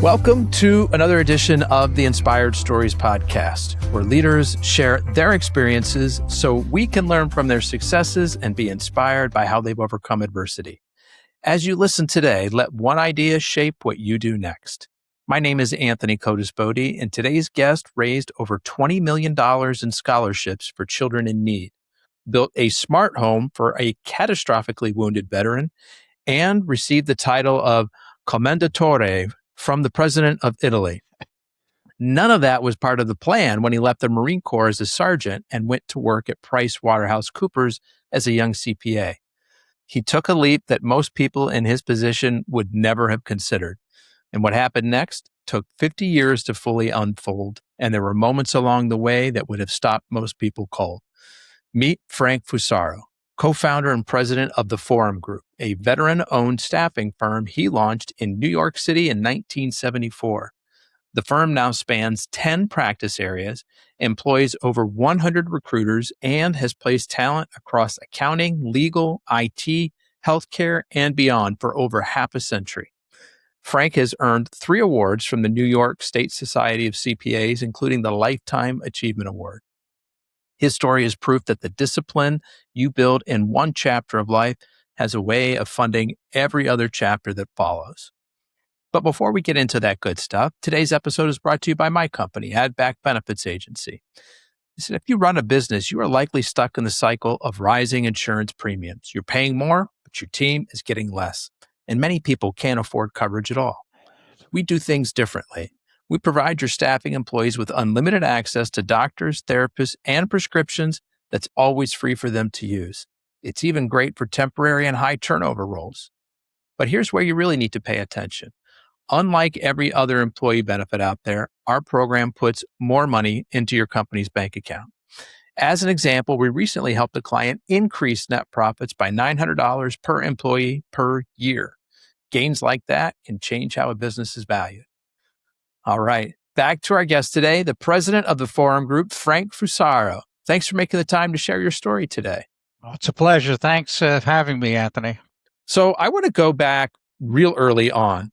Welcome to another edition of the Inspired Stories podcast, where leaders share their experiences so we can learn from their successes and be inspired by how they've overcome adversity. As you listen today, let one idea shape what you do next. My name is Anthony Codispoti, and today's guest raised over $20 million in scholarships for children in need, built a smart home for a catastrophically wounded veteran, and received the title of Commendatore from the president of Italy. None of that was part of the plan when he left the Marine Corps as a sergeant and went to work at PricewaterhouseCoopers as a young CPA. He took a leap that most people in his position would never have considered. And what happened next took 50 years to fully unfold, and there were moments along the way that would have stopped most people cold. Meet Frank Fusaro, co-founder and president of the Forum Group, a veteran-owned staffing firm he launched in New York City in 1974. The firm now spans 10 practice areas, employs over 100 recruiters, and has placed talent across accounting, legal, IT, healthcare, and beyond for over half a century. Frank has earned 3 awards from the New York State Society of CPAs, including the Lifetime Achievement Award. His story is proof that the discipline you build in one chapter of life has a way of funding every other chapter that follows. But before we get into that good stuff, today's episode is brought to you by my company, Adback Benefits Agency. Listen, if you run a business, you are likely stuck in the cycle of rising insurance premiums. You're paying more, but your team is getting less, and many people can't afford coverage at all. We do things differently. We provide your staffing employees with unlimited access to doctors, therapists, and prescriptions that's always free for them to use. It's even great for temporary and high turnover roles. But here's where you really need to pay attention. Unlike every other employee benefit out there, our program puts more money into your company's bank account. As an example, we recently helped a client increase net profits by $900 per employee per year. Gains like that can change how a business is valued. All right, back to our guest today, the president of the Forum Group, Frank Fusaro. Thanks for making the time to share your story today. Oh, it's a pleasure. Thanks for having me, Anthony. So I want to go back real early on.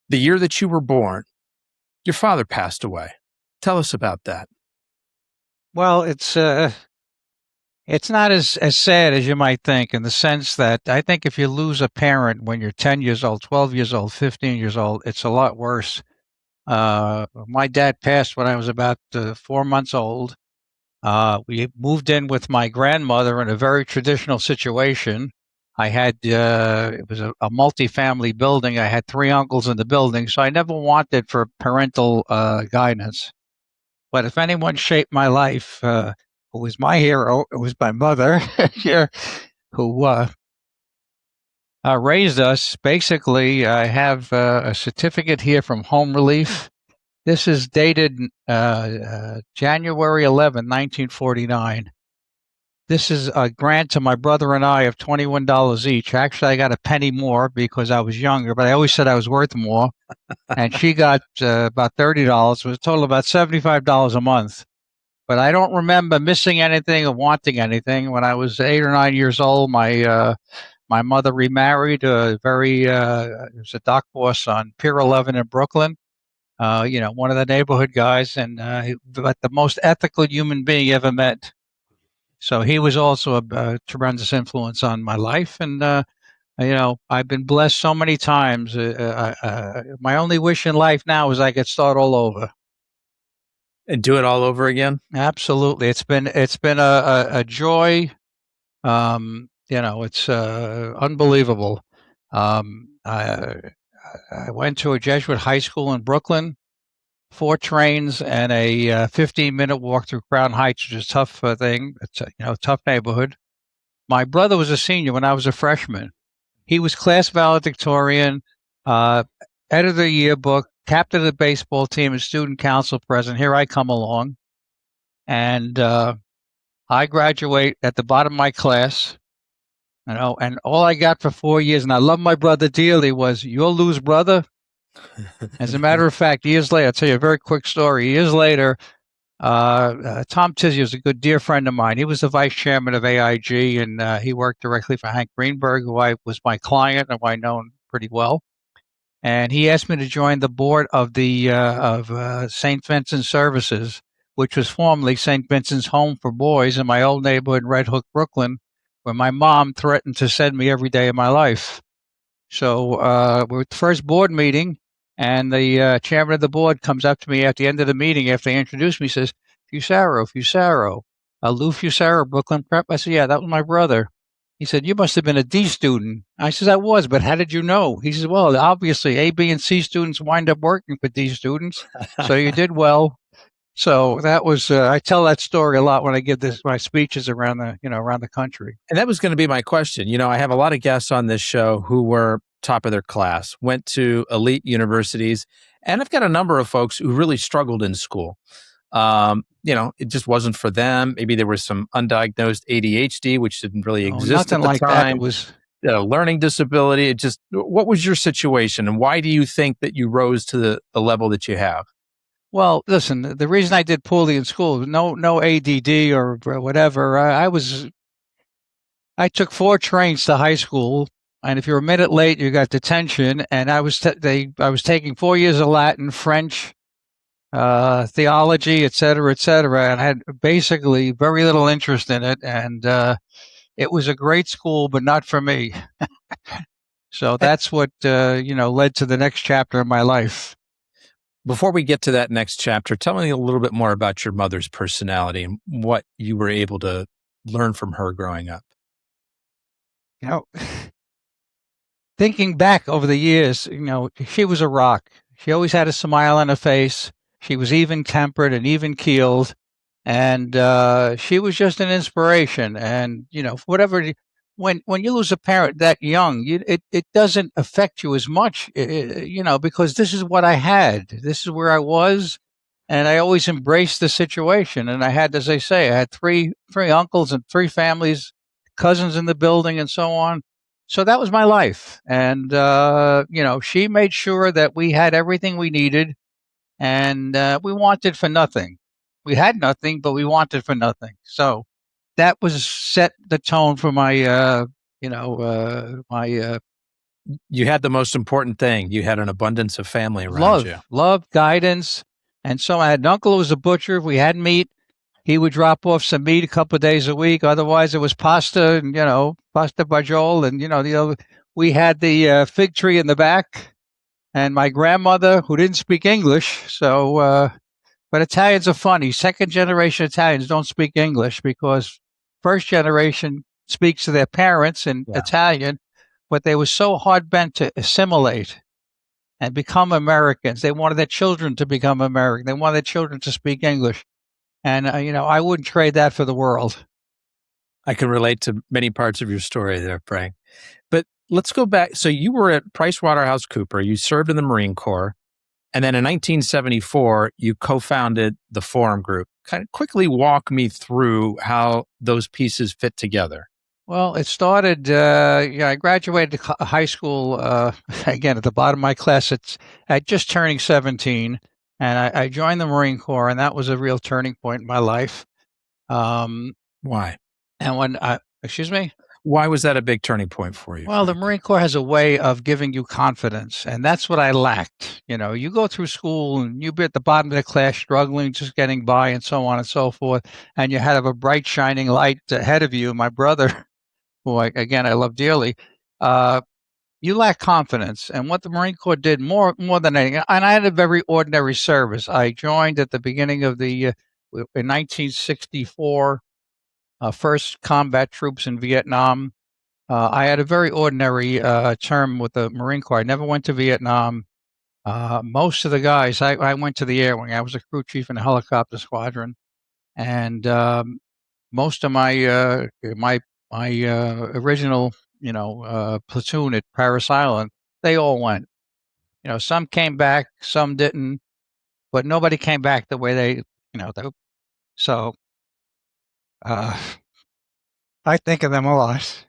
The year that you were born, your father passed away. Tell us about that. Well, it's not as sad as you might think, in the sense that I think if you lose a parent when you're 10 years old, 12 years old, 15 years old, it's a lot worse. My dad passed when I was about 4 months old. We moved in with my grandmother in a very traditional situation. I had, it was a multi-family building. I had 3 uncles in the building, so I never wanted for parental guidance. But if anyone shaped my life, who was my hero, it was my mother, here, who raised us. Basically, I have a certificate here from Home Relief. This is dated January 11, 1949. This is a grant to my brother and I of $21 each. Actually, I got a penny more because I was younger, but I always said I was worth more. And she got about $30. It was a total of about $75 a month. But I don't remember missing anything or wanting anything. When I was 8 or 9 years old, my mother remarried it was a dock boss on Pier 11 in Brooklyn. One of the neighborhood guys, and but the most ethical human being you ever met. So he was also a tremendous influence on my life. And, I've been blessed so many times. My only wish in life now is I could start all over. And do it all over again? Absolutely. It's been a joy. It's unbelievable. I went to a Jesuit high school in Brooklyn, 4 trains and a 15-minute walk through Crown Heights, which is a tough thing. It's a tough neighborhood. My brother was a senior when I was a freshman. He was class valedictorian, editor of the yearbook, captain of the baseball team, and student council president. Here I come along, and I graduate at the bottom of my class. And all I got for 4 years, and I love my brother dearly, was "You'll lose, brother." As a matter of fact, years later, I'll tell you a very quick story. Years later, Tom Tizzy was a good dear friend of mine. He was the vice chairman of AIG, and he worked directly for Hank Greenberg, who was my client and who I known pretty well. and he asked me to join the board of the St. Vincent Services, which was formerly St. Vincent's Home for Boys in my old neighborhood in Red Hook, Brooklyn, where my mom threatened to send me every day of my life. So we're at the first board meeting, and the chairman of the board comes up to me at the end of the meeting after they introduced me, says, Fusaro, Lou Fusaro, Brooklyn Prep. I said, yeah, that was my brother. He said, you must have been a D student. I said, I was, but how did you know? He said, well, obviously A, B, and C students wind up working for D students, so you did well. So that was I tell that story a lot when I give my speeches around the country. And that was going to be my question. I have a lot of guests on this show who were top of their class, went to elite universities, and I've got a number of folks who really struggled in school. It just wasn't for them. Maybe there was some undiagnosed ADHD, which didn't really exist nothing at the like time. That. It was learning disability. What was your situation, and why do you think that you rose to the level that you have? Well, listen, the reason I did poorly in school, no ADD or whatever. I took 4 trains to high school, and if you're a minute late, you got detention. And I was taking 4 years of Latin, French, theology, et cetera, and I had basically very little interest in it. And it was a great school, but not for me. So that's what led to the next chapter of my life. Before we get to that next chapter, tell me a little bit more about your mother's personality and what you were able to learn from her growing up. Thinking back over the years, she was a rock. She always had a smile on her face. She was even-tempered and even-keeled, and she was just an inspiration. And, when you lose a parent that young, it doesn't affect you as much, because this is what I had. This is where I was, and I always embraced the situation. And I had, as I say, I had three uncles and 3 families, cousins in the building, and so on. So that was my life. And, she made sure that we had everything we needed, and we wanted for nothing. We had nothing, but we wanted for nothing. So that was set the tone for my, you had the most important thing. You had an abundance of family around you. Love, guidance. And so I had an uncle who was a butcher. If we had meat, he would drop off some meat a couple of days a week. Otherwise, it was pasta and, pasta bajol. And, we had the fig tree in the back. And my grandmother, who didn't speak English, so, but Italians are funny. Second generation Italians don't speak English because first generation speaks to their parents in Italian, but they were so hard-bent to assimilate and become Americans. They wanted their children to become American. They wanted their children to speak English. And, I wouldn't trade that for the world. I can relate to many parts of your story there, Frank. But let's go back. So you were at PricewaterhouseCoopers. You served in the Marine Corps. And then in 1974, you co-founded the Forum Group. Kind of quickly walk me through how those pieces fit together. Well, it started, I graduated high school, again, at the bottom of my class at just turning 17. And I joined the Marine Corps, and that was a real turning point in my life. Why? And excuse me? Why was that a big turning point for you? Well, the Marine Corps has a way of giving you confidence, and that's what I lacked. You go through school and you be at the bottom of the class struggling, just getting by and so on and so forth, and you have a bright, shining light ahead of you. My brother, who I love dearly, you lack confidence. And what the Marine Corps did more than anything, and I had a very ordinary service. I joined at the beginning of in 1964, first combat troops in Vietnam. I had a very ordinary term with the Marine Corps. I never went to Vietnam. Most of the guys, I went to the Air Wing. I was a crew chief in a helicopter squadron, and most of my original platoon at Parris Island, they all went. Some came back, some didn't, but nobody came back the way they. So I think of them a lot.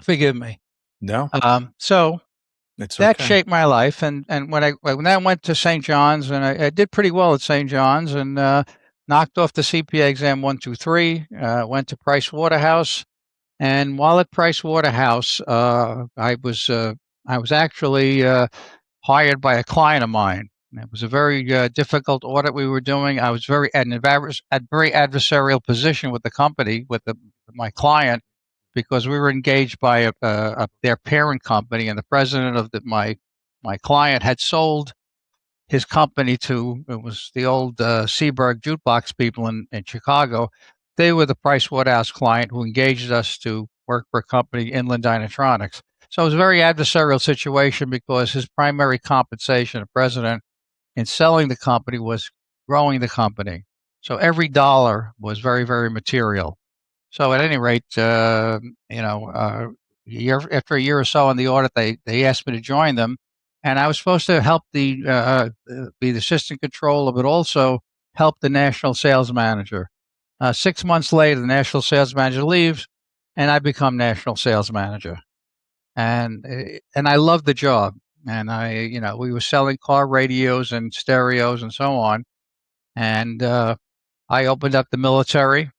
Forgive me. No. So it's that okay. shaped my life, and when I went to St. John's, and I did pretty well at St. John's, and knocked off the CPA exam 1, 2, 3. Went to Price Waterhouse, And while at Price Waterhouse, I was actually hired by a client of mine. It was a very difficult audit we were doing. I was very at a very adversarial position with the company, with my client, because we were engaged by their parent company, and the president of my client had sold his company to, it was the old Seaberg jukebox people in Chicago. They were the Price Waterhouse client who engaged us to work for a company, Inland Dynatronics. So it was a very adversarial situation because his primary compensation, the president, in selling the company was growing the company. So every dollar was very, very material. So at any rate, after a year or so on the audit, they asked me to join them, and I was supposed to help be the assistant controller, but also help the national sales manager. 6 months later, the national sales manager leaves, and I become national sales manager. And I loved the job. And we were selling car radios and stereos and so on. And I opened up the military.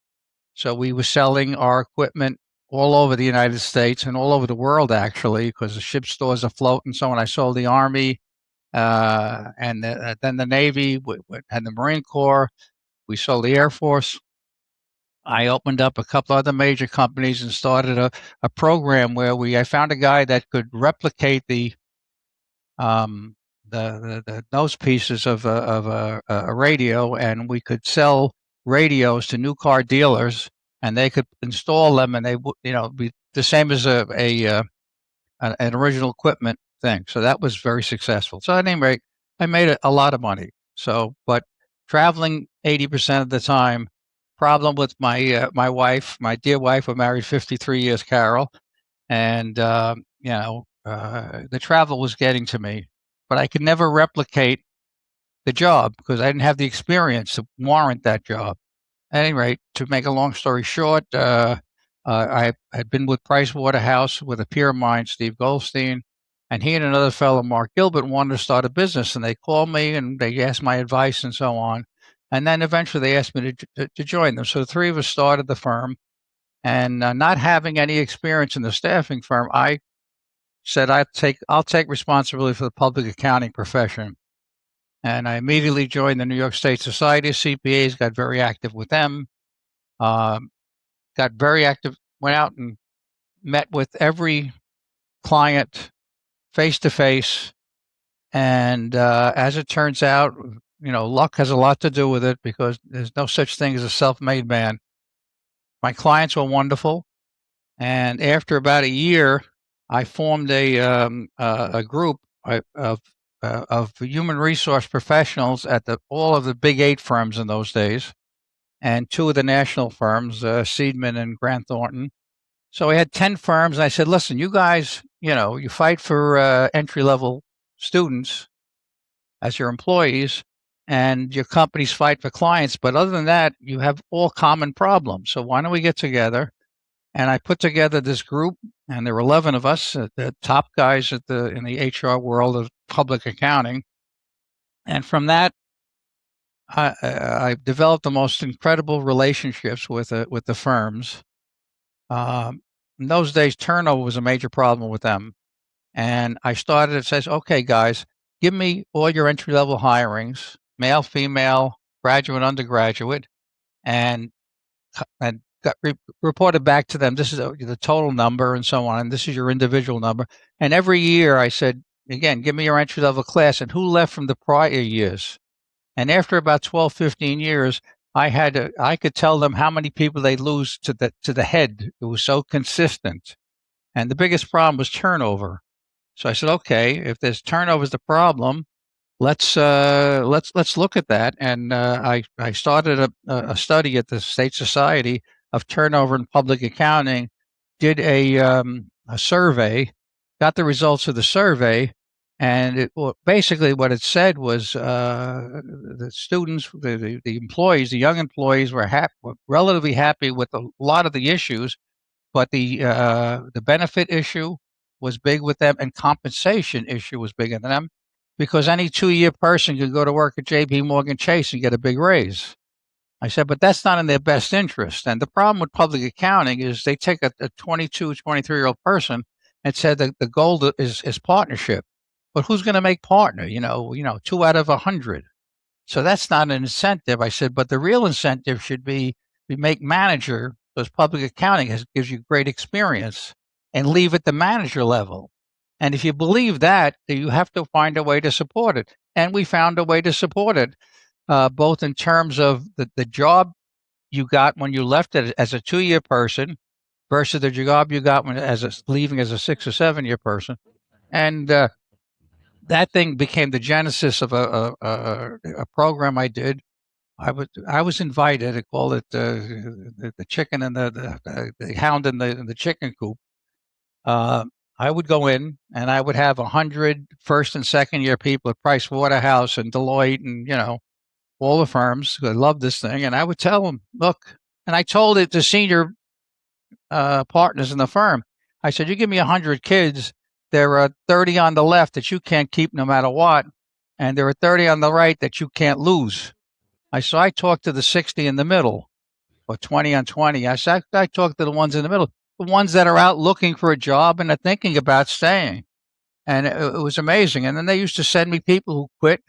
So we were selling our equipment all over the United States and all over the world, actually, because the ship stores afloat and so on. I sold the Army, and then the Navy, and the Marine Corps. We sold the Air Force. I opened up a couple other major companies and started a program where I found a guy that could replicate the nose pieces of a radio, and we could sell radios to new car dealers, and they could install them, and they would, be the same as an original equipment thing. So that was very successful. So at any rate, I made a lot of money. So, but traveling 80% of the time. Problem with my wife, my dear wife. We're married 53 years, Carol, and the travel was getting to me, but I could never replicate the job because I didn't have the experience to warrant that job. At any rate, to make a long story short, I had been with Price Waterhouse with a peer of mine, Steve Goldstein, and he and another fellow, Mark Gilbert, wanted to start a business, and they called me and they asked my advice and so on. And then eventually they asked me to join them. So the three of us started the firm, and not having any experience in the staffing firm, I said I'll take responsibility for the public accounting profession. And I immediately joined the New York State Society of CPAs, got very active with them, got very active, went out and met with every client face to face. And as it turns out, luck has a lot to do with it because there's no such thing as a self-made man. My clients were wonderful. And after about a year, I formed a group of human resource professionals at all of the big 8 firms in those days, and 2 of the national firms, Seidman and Grant Thornton. So I had 10 firms, and I said, listen, you guys, you fight for entry-level students as your employees, and your companies fight for clients. But other than that, you have all common problems. So why don't we get together? And I put together this group, and there were 11 of us, the top guys in the HR world of public accounting. And from that, I developed the most incredible relationships with the firms. In those days, turnover was a major problem with them. And I started, it says, okay, guys, give me all your entry-level hirings, male, female, graduate, undergraduate, and got reported back to them. This is the total number and so on, and this is your individual number. And every year I said, again, give me your entry-level class and who left from the prior years. And after about 12, 15 years, I could tell them how many people they lose to the head. It was so consistent. And the biggest problem was turnover. So I said, okay, if there's turnover is the problem, let's look at that. And I started a study at the State Society of Turnover in Public Accounting, did a survey, got the results of the survey, and basically what it said was the students, the employees, the young employees were relatively happy with a lot of the issues, but the benefit issue was big with them, and compensation issue was bigger than them, because any 2-year person could go to work at J.P. Morgan Chase and get a big raise. I said, but that's not in their best interest. And the problem with public accounting is they take a 22, 23-year-old person and said that the goal is partnership. But who's going to make partner? 2 out of 100. So that's not an incentive. I said, but the real incentive should be we make manager, because public accounting gives you great experience, and leave at the manager level. And if you believe that, then you have to find a way to support it. And we found a way to support it, both in terms of the job you got when you left it as a 2-year person versus the job you got when leaving as a 6 or 7-year person. And that thing became the genesis of a program I did. I was invited. I call it the chicken and the hound in the chicken coop. I would go in and I would have 100 first and second year people at Price Waterhouse and Deloitte and all the firms who loved this thing, and I would tell them, look, and I told it to senior partners in the firm. I said, you give me 100 kids, there are 30 on the left that you can't keep no matter what, and there are 30 on the right that you can't lose. I talked to the 60 in the middle, or 20 on 20. I talked to the ones in the middle, the ones that are out looking for a job and are thinking about staying. And it was amazing. And then they used to send me people who quit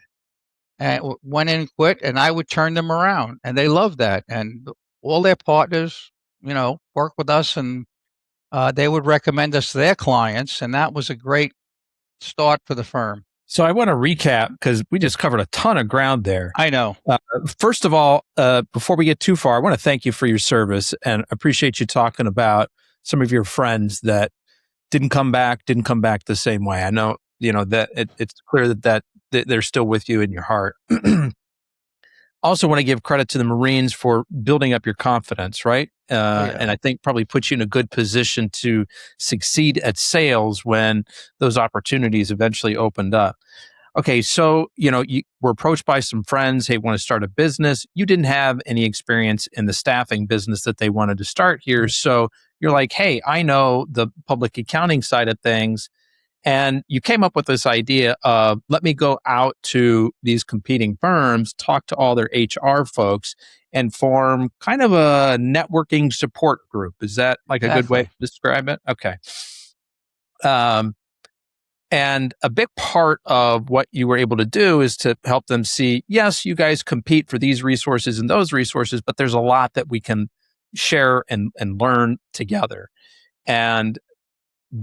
and went in and quit, and I would turn them around, and they loved that. And all their partners, work with us, and they would recommend us to their clients, and that was a great start for the firm. So I want to recap because we just covered a ton of ground there. I know. First of all, before we get too far, I want to thank you for your service and appreciate you talking about some of your friends that didn't come back the same way. I know, that it's clear that they're still with you in your heart. Also want to give credit to the Marines for building up your confidence, right? And I think probably puts you in a good position to succeed at sales when those opportunities eventually opened up. Okay, so, you were approached by some friends, hey, want to start a business. You didn't have any experience in the staffing business that they wanted to start here. So you're like, hey, I know the public accounting side of things. And you came up with this idea of, let me go out to these competing firms, talk to all their HR folks, and form kind of a networking support group. Is that like a good way to describe it? Okay. And a big part of what you were able to do is to help them see, yes, you guys compete for these resources and those resources, but there's a lot that we can share and learn together. And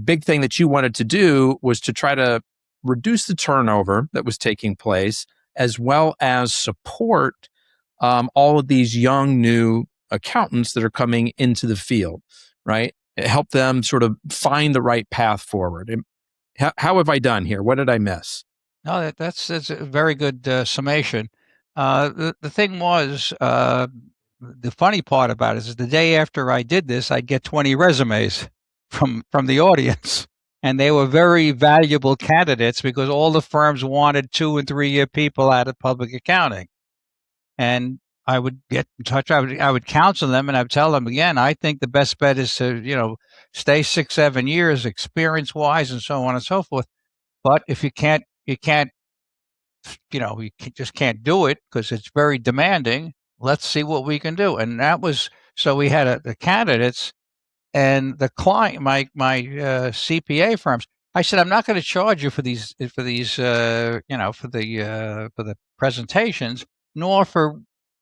big thing that you wanted to do was to try to reduce the turnover that was taking place, as well as support all of these young new accountants that are coming into the field, right? Help them sort of find the right path forward. And how have I done here? What did I miss? No, that's a very good summation. The thing was, the funny part about it is the day after I did this, I'd get 20 resumes from the audience, and they were very valuable candidates because all the firms wanted 2 and 3 year people out of public accounting. And I would get in touch. I would counsel them, and I'd tell them again, I think the best bet is to, stay 6, 7 years experience wise and so on and so forth. But if you just can't do it because it's very demanding. Let's see what we can do. And that was, so we had the candidates and the client, my CPA firms. I said, I'm not going to charge you for the presentations, nor for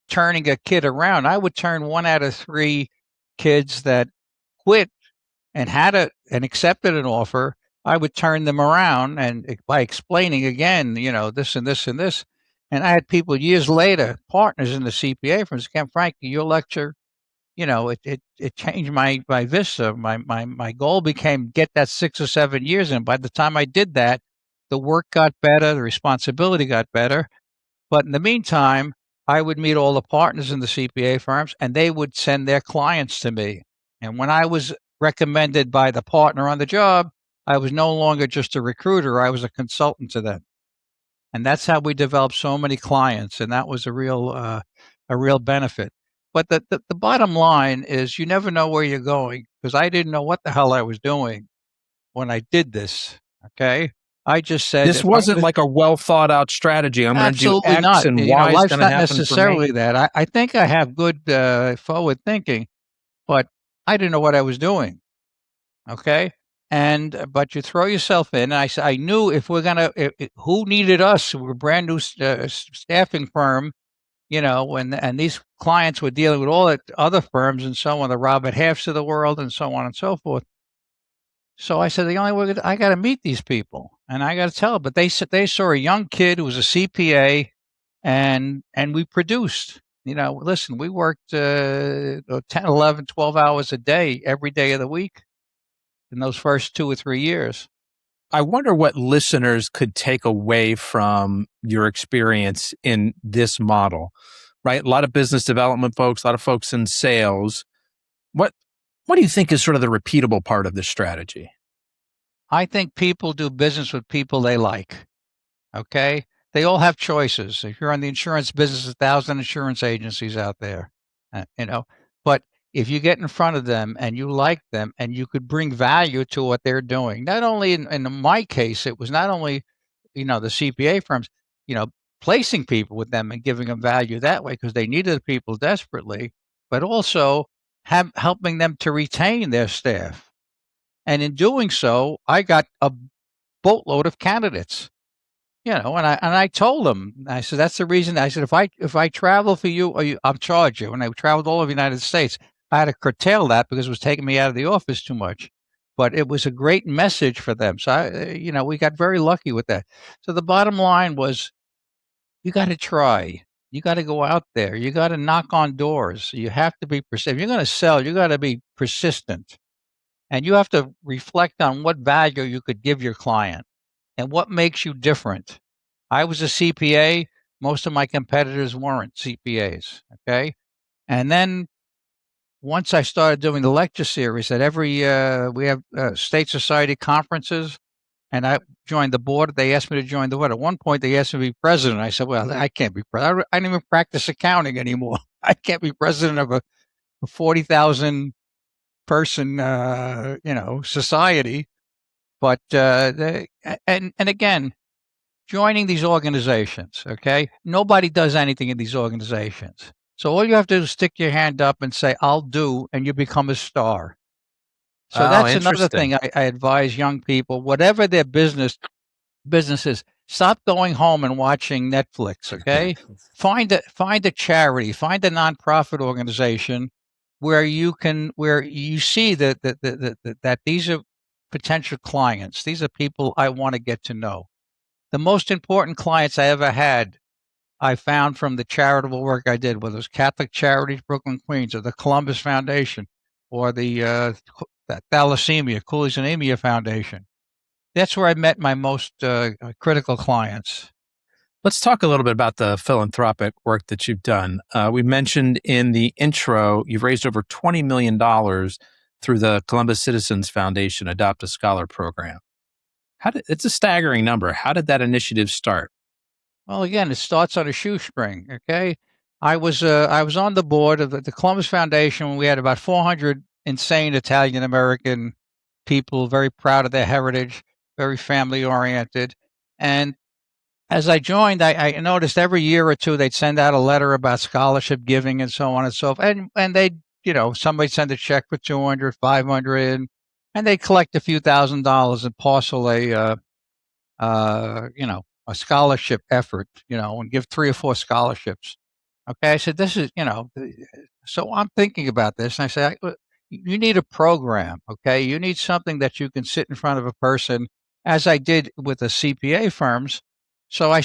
turning a kid around. I would turn 1 out of 3 kids that quit and and accepted an offer. I would turn them around, and by explaining again, this and this and this. And I had people years later, partners in the CPA firms, Frankie, your lecture, it changed my vista. My goal became get that 6 or 7 years in. By the time I did that, the work got better, the responsibility got better. But in the meantime, I would meet all the partners in the CPA firms, and they would send their clients to me. And when I was recommended by the partner on the job, I was no longer just a recruiter. I was a consultant to them. And that's how we developed so many clients. And that was a real benefit. But the bottom line is you never know where you're going, because I didn't know what the hell I was doing when I did this. Okay. I just said, This if I'm wasn't like a well thought out strategy. I'm going to do absolutely X not. and Y is Life's going to not happen for me. necessarily that. I think I have good forward thinking, but I didn't know what I was doing. Okay. But you throw yourself in. And I said, I knew if we're going to, who needed us? We're a brand new staffing firm, and these clients were dealing with all the other firms and so on, the Robert Halfs of the world and so on and so forth. So I said, the only way I got to meet these people and I got to tell them. But they saw a young kid who was a CPA, and we produced. Listen, we worked 10, 11, 12 hours a day every day of the week in those first 2 or 3 years. I wonder what listeners could take away from your experience in this model, right? A lot of business development folks, a lot of folks in sales. What do you think is sort of the repeatable part of this strategy? I think people do business with people they like. Okay? They all have choices. If you're in the insurance business, 1,000 insurance agencies out there, But if you get in front of them and you like them and you could bring value to what they're doing, not only in my case, it was not only, the CPA firms, placing people with them and giving them value that way because they needed the people desperately, but also helping them to retain their staff. And in doing so, I got a boatload of candidates. And I told them, I said, that's the reason. I said, if I travel for you, I'll charge you. When I traveled all over the United States, I had to curtail that because it was taking me out of the office too much. But it was a great message for them. So, we got very lucky with that. So the bottom line was, you got to try. You got to go out there. You got to knock on doors. You have to be persistent. If you're going to sell, you got to be persistent. And you have to reflect on what value you could give your client and what makes you different. I was a CPA. Most of my competitors weren't CPAs. Okay. And then once I started doing the lecture series at every, we have state society conferences, and I joined the board. They asked me to join the board. At one point, they asked me to be president. I said, well, I can't be president. I don't even practice accounting anymore. I can't be president of a 40,000 person, society. But and again, joining these organizations, okay? Nobody does anything in these organizations. So all you have to do is stick your hand up and say, I'll do, and you become a star. So that's another thing I advise young people, whatever their business is, stop going home and watching Netflix, okay? Find a charity, find a nonprofit organization where you see that these are potential clients. These are people I want to get to know. The most important clients I ever had, I found from the charitable work I did, whether it was Catholic Charities, Brooklyn, Queens, or the Columbus Foundation, or the Thalassemia, Cooley's Anemia Foundation. That's where I met my most critical clients. Let's talk a little bit about the philanthropic work that you've done. We mentioned in the intro, you've raised over $20 million through the Columbus Citizens Foundation Adopt a Scholar program. It's a staggering number. How did that initiative start? Well, again, it starts on a shoestring. Okay, I was on the board of the Columbus Foundation when we had about 400 insane Italian American people, very proud of their heritage, very family oriented. And as I joined, I noticed every year or two they'd send out a letter about scholarship giving and so on and so forth. And they'd, somebody send a check for 200, 500, and they'd collect a few $1,000s and parcel a scholarship effort, and give 3 or 4 scholarships. Okay. I said, this is, so I'm thinking about this, and I said, you need a program. Okay. You need something that you can sit in front of a person, as I did with the CPA firms. So I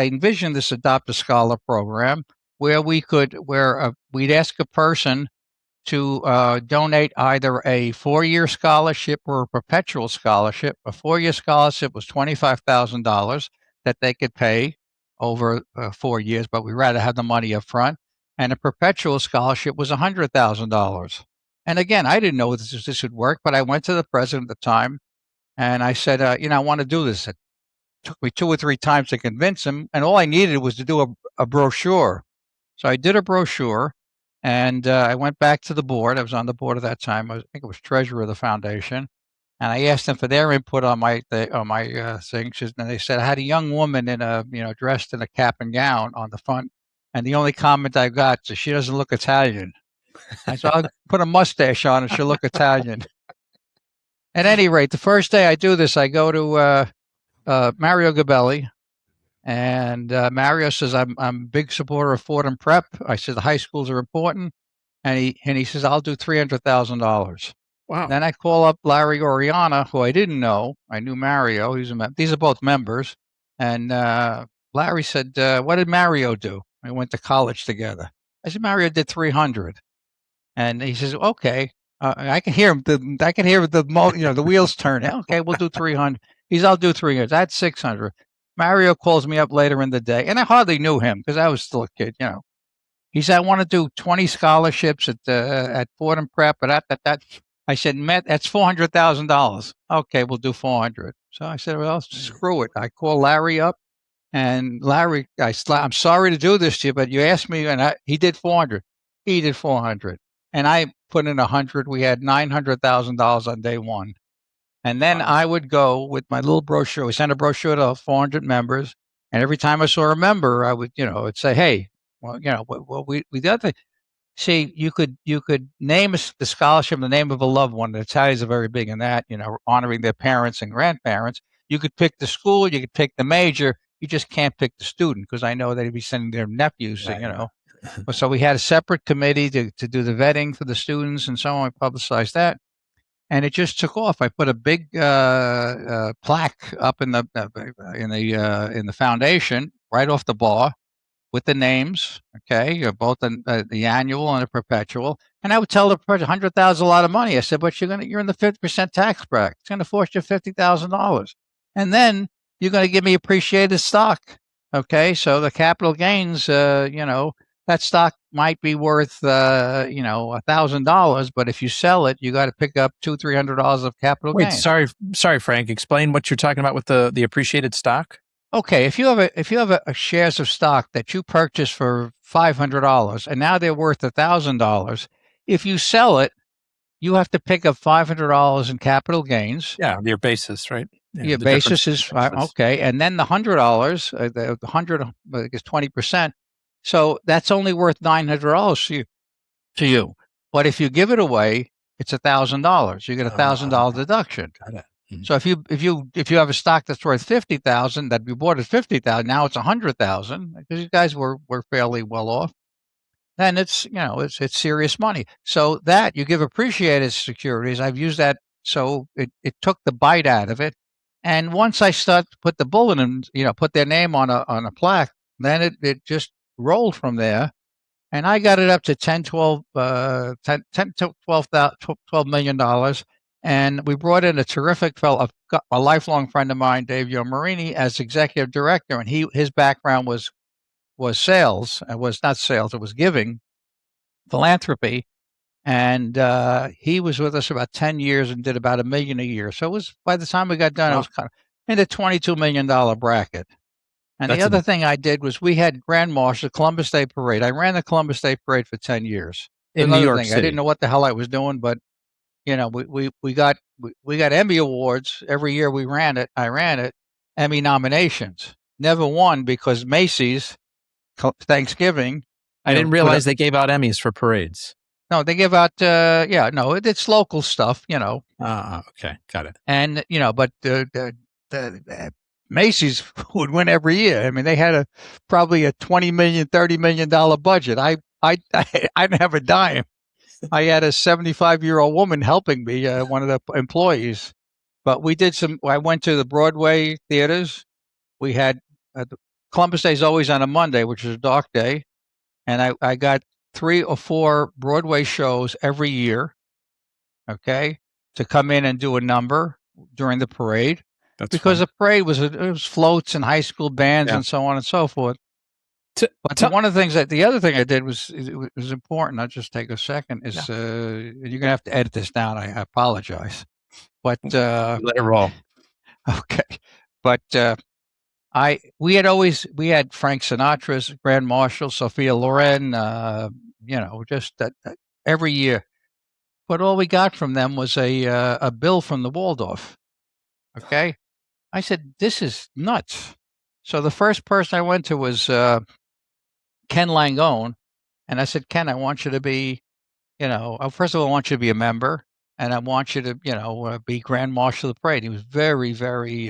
envisioned this Adopt a Scholar program where we'd ask a person to donate either a 4-year scholarship or a perpetual scholarship. A 4-year scholarship was $25,000 that they could pay over 4 years, but we'd rather have the money up front. And a perpetual scholarship was $100,000. And again, I didn't know this would work, but I went to the president at the time and I said, I want to do this. It took me 2 or 3 times to convince him, and all I needed was to do a brochure. So I did a brochure, and I went back to the board. I was on the board at that time. I think it was treasurer of the foundation. And I asked them for their input on my thing. And they said I had a young woman in a dressed in a cap and gown on the front, and the only comment I got is she doesn't look Italian. I said I'll put a mustache on and she'll look Italian. At any rate, the first day I do this, I go to Mario Gabelli, and Mario says I'm a big supporter of Fordham Prep. I said the high schools are important, and he says I'll do $300,000. Wow. Then I call up Larry Oriana, who I didn't know. I knew Mario. These are both members. And Larry said, "What did Mario do?" We went to college together. I said, "Mario did 300." And he says, "Okay." I can hear him. I can hear the wheels turn. Okay, we'll do 300. I'll do 300. That's 600. Mario calls me up later in the day, and I hardly knew him because I was still a kid. He said, "I want to do 20 scholarships at Fordham Prep." But I said, "Matt, that's $400,000. Okay, we'll do 400. So I said, "Well, screw it." I call Larry up, and Larry, I'm sorry to do this to you, but you asked me, and he did 400. He did 400, and I put in 100. We had $900,000 on day one, and then I would go with my little brochure. We sent a brochure to 400 members, and every time I saw a member, I would, would say, "Hey, well, we the other thing." See, you could name the scholarship in the name of a loved one. The Italians are very big in that, honoring their parents and grandparents. You could pick the school, you could pick the major. You just can't pick the student because I know they'd be sending their nephews, Right. So we had a separate committee to do the vetting for the students and so on. We publicized that, and it just took off. I put a big plaque up in the foundation right off the bar, with the names, okay, both the annual and the perpetual. And I would tell the person, 100,000 a lot of money. I said, but you're in the 50% tax bracket. It's going to force you $50,000, and then you're going to give me appreciated stock. Okay, so the capital gains, that stock might be worth, $1,000, but if you sell it, you got to pick up $200-300 of capital gains. Sorry, Frank. Explain what you're talking about with the appreciated stock. Okay, if you have a shares of stock that you purchased for $500 and now they're worth $1,000, if you sell it, you have to pick up $500 in capital gains. Yeah, your basis, right? Yeah, your basis is okay, and then the $100, the 100 is 20%. So that's only worth $900 to you. But if you give it away, it's $1,000. You get $1,000 deduction. Got it. So if you have a stock that's worth 50,000 that you bought at 50,000, now it's 100,000 because you guys were fairly well off. Then it's serious money. So that you give appreciated securities. I've used that, so it took the bite out of it. And once I start to put the bulletin, put their name on a plaque, then it just rolled from there. And I got it up to $12 million. And we brought in a terrific fellow, a lifelong friend of mine, Dave Yomarini, as executive director. And his background was sales. It was not sales. It was giving, philanthropy. And he was with us about 10 years and did about $1 million a year. So it was, by the time we got done, It was kind of in the $22 million bracket. And the other thing I did was we had Grand Marshal, Columbus Day Parade. I ran the Columbus Day Parade for 10 years. In New York City. I didn't know what the hell I was doing, but we got Emmy awards every year we ran it. I ran it, Emmy nominations. Never won because Macy's Thanksgiving. I didn't realize they gave out Emmys for parades. No, they give out. It's local stuff. Okay, got it. And but the Macy's would win every year. I mean, they had probably a $20 million, $30 million budget. I didn't have a dime. I had a 75-year-old woman helping me, one of the employees. But we did I went to the Broadway theaters. We had Columbus Day is always on a Monday, which is a dark day. And I got 3 or 4 Broadway shows every year, okay, to come in and do a number during the parade. Because the parade was floats and high school bands and so on and so forth. One of the things the other thing I did was important. I'll just take a second. Is you're gonna have to edit this down. I apologize, but let it roll. Okay, but we had Frank Sinatra's Grand Marshal, Sophia Loren. Just every year. but all we got from them was a bill from the Waldorf. Okay. I said, this is nuts. So the first person I went to was Ken Langone. And I said, Ken, I want you to be, first of all, I want you to be a member. And I want you to, be Grand Marshal of the Parade. He was very, very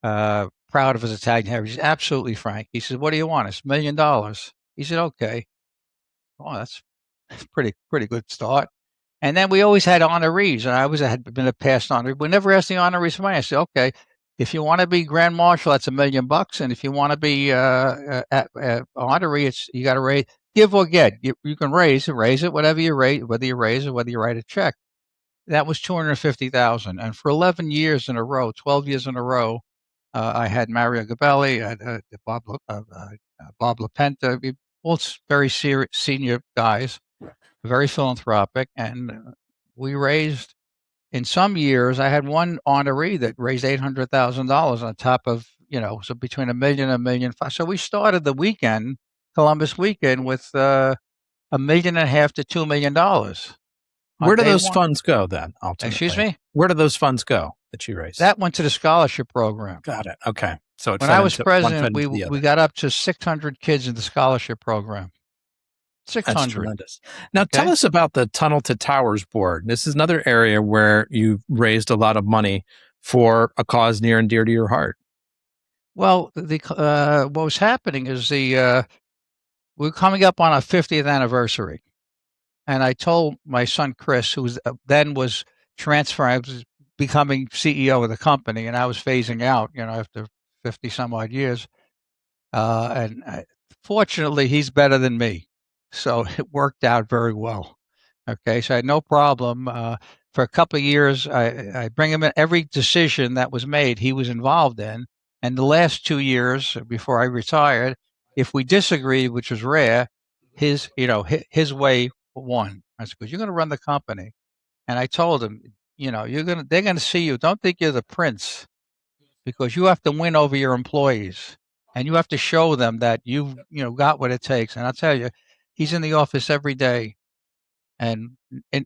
proud of his Italian heritage. He's absolutely frank. He said, what do you want? It's $1 million. He said, okay. Oh, that's pretty good start. And then we always had honorees, and I always had been a past honoree. We never asked the honorees for money. I said, okay, if you want to be Grand Marshal, that's $1 million, and if you want to be honoree, it's you got to raise, give or get. You can raise it, whatever you raise, whether you raise it, whether you write a check. That was $250,000, and for 11 years in a row, 12 years in a row, I had Mario Gabelli, I had Bob LaPenta, all very senior guys, very philanthropic, and we raised. In some years, I had one honoree that raised $800,000 on top of so between $1 million and $1.5 million. So we started the weekend, Columbus weekend, with $1.5 million to $2 million. Where do those funds go then? Ultimately? Excuse me? Where do those funds go that you raised? That went to the scholarship program. Got it. Okay. So when I was president, we got up to 600 kids in the scholarship program. 600. That's tremendous. Now, tell us about the Tunnel to Towers board. This is another area where you've raised a lot of money for a cause near and dear to your heart. Well, what was happening is we're coming up on our 50th anniversary. And I told my son, Chris, who then was transferring, I was becoming CEO of the company, and I was phasing out, after 50 some odd years. Fortunately, he's better than me. So it worked out very well. Okay, so I had no problem. For a couple of years, I bring him in. Every decision that was made, he was involved in. And the last 2 years before I retired, if we disagreed, which was rare, his way won. I said, because you're going to run the company. And I told him, they're going to see you. Don't think you're the prince, because you have to win over your employees, and you have to show them that you've got what it takes. And I'll tell you, he's in the office every day. And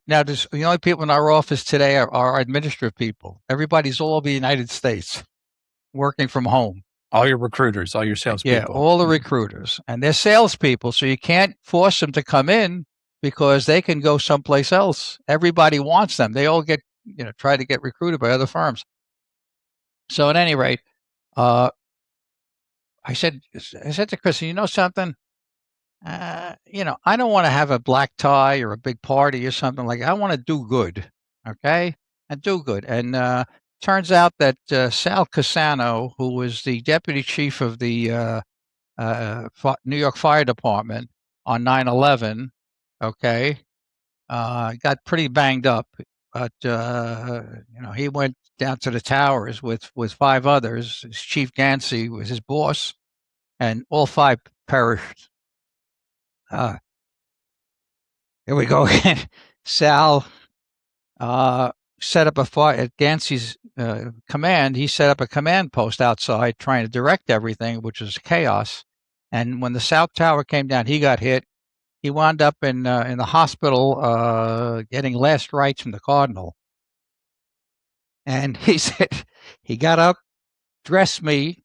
now the only people in our office today are administrative people. Everybody's all over the United States working from home. All your recruiters, all your salespeople. Yeah, all the recruiters. And they're salespeople, so you can't force them to come in because they can go someplace else. Everybody wants them. They all get, try to get recruited by other firms. So at any rate, I said to Chris, you know something? I don't want to have a black tie or a big party or something like that. I want to do good, okay? And do good. And turns out that Sal Cassano, who was the deputy chief of the New York Fire Department on 9/11, okay, got pretty banged up. But, he went down to the towers with 5 others. Chief Gansey was his boss, and all 5 perished. Here we go again. Sal set up at Gansey's command. He set up a command post outside trying to direct everything, which was chaos. And when the South Tower came down, he got hit. He wound up in the hospital getting last rites from the cardinal. And he said he got up, dressed me,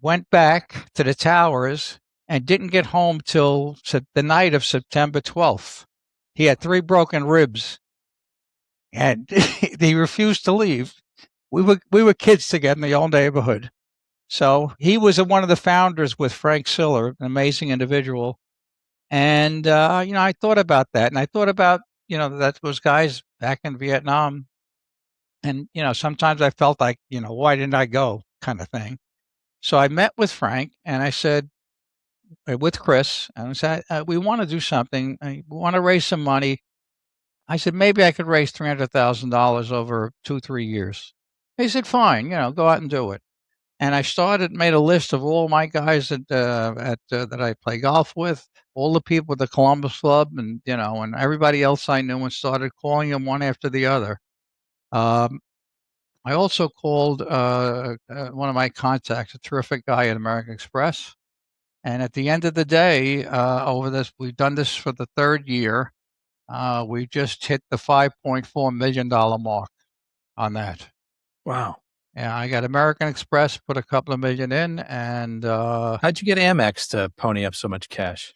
went back to the towers, and didn't get home till the night of September 12th. He had 3 broken ribs, and he refused to leave. We were kids together in the old neighborhood. So he was one of the founders with Frank Siller, an amazing individual. And, I thought about that. And I thought about, that those guys back in Vietnam. And, sometimes I felt like, why didn't I go kind of thing. So I met with Frank, and I said, with Chris, and I said, we want to do something. We want to raise some money. I said, maybe I could raise $300,000 over 2-3 years. He said, fine, go out and do it. And I made a list of all my guys that I play golf with, all the people at the Columbus Club, and and everybody else I knew, and started calling them one after the other. I also called one of my contacts, a terrific guy at American Express. And at the end of the day, we've done this for the 3rd year. We just hit the $5.4 million mark on that. Wow. Yeah, I got American Express, put a couple of million in, and How'd you get Amex to pony up so much cash?